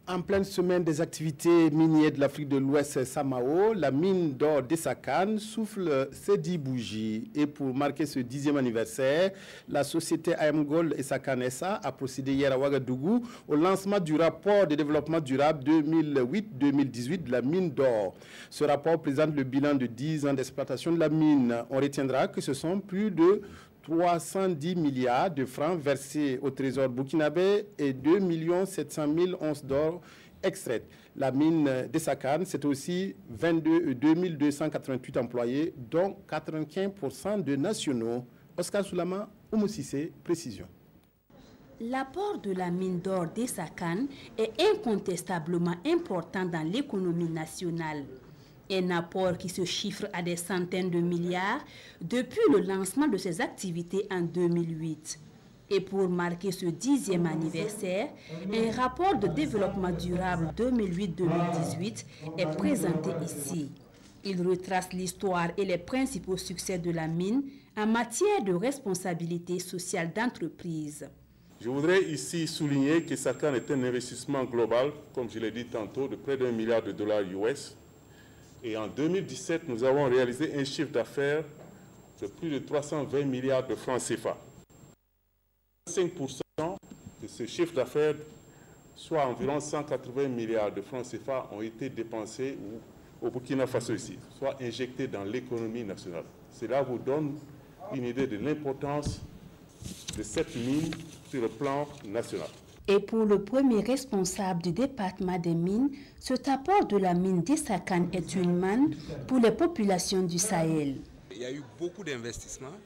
En pleine semaine des activités minières de l'Afrique de l'Ouest, Samao, la mine d'or d'Essakane souffle ses 10 bougies. Et pour marquer ce 10e anniversaire, la société AM Gold Essakane SA a procédé hier à Ouagadougou au lancement du rapport de développement durable 2008-2018 de la mine d'or. Ce rapport présente le bilan de 10 ans d'exploitation de la mine. On retiendra que ce sont plus de 310 milliards de francs versés au trésor burkinabé et 2 700 000 onces d'or extraites. La mine d'Essakane, c'est aussi 2 288 employés, dont 95% de nationaux. Oscar Soulama, Oumou Cissé, précision. L'apport de la mine d'or d'Essakane est incontestablement important dans l'économie nationale. Un apport qui se chiffre à des centaines de milliards depuis le lancement de ses activités en 2008. Et pour marquer ce 10e anniversaire, un rapport de développement durable 2008-2018 est présenté ici. Il retrace l'histoire et les principaux succès de la mine en matière de responsabilité sociale d'entreprise. Je voudrais ici souligner qu'Essakane est un investissement global, comme je l'ai dit tantôt, de près d'1 milliard de dollars US. Et en 2017, nous avons réalisé un chiffre d'affaires de plus de 320 milliards de francs CFA. 5% de ce chiffre d'affaires, soit environ 180 milliards de francs CFA, ont été dépensés au Burkina Faso ici, soit injectés dans l'économie nationale. Cela vous donne une idée de l'importance de cette mine sur le plan national. Et pour le premier responsable du département des mines, cet apport de la mine d'Essakane est une manne pour les populations du Sahel. Il y a eu beaucoup d'investissements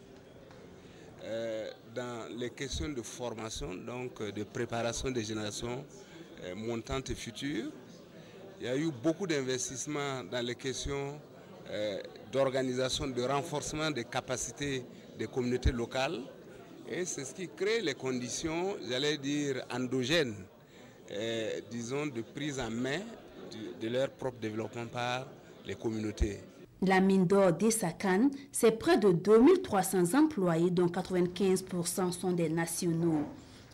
dans les questions de formation, donc de préparation des générations montantes et futures. Il y a eu beaucoup d'investissements dans les questions d'organisation, de renforcement des capacités des communautés locales. Et c'est ce qui crée les conditions, j'allais dire, endogènes, disons, de prise en main de leur propre développement par les communautés. La mine d'or d'Essakane, c'est près de 2300 employés, dont 95% sont des nationaux.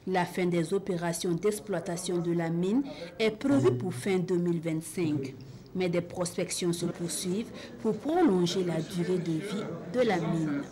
La fin des opérations d'exploitation de la mine est prévue pour fin 2025. Mais des prospections se poursuivent pour prolonger la durée de vie de la mine.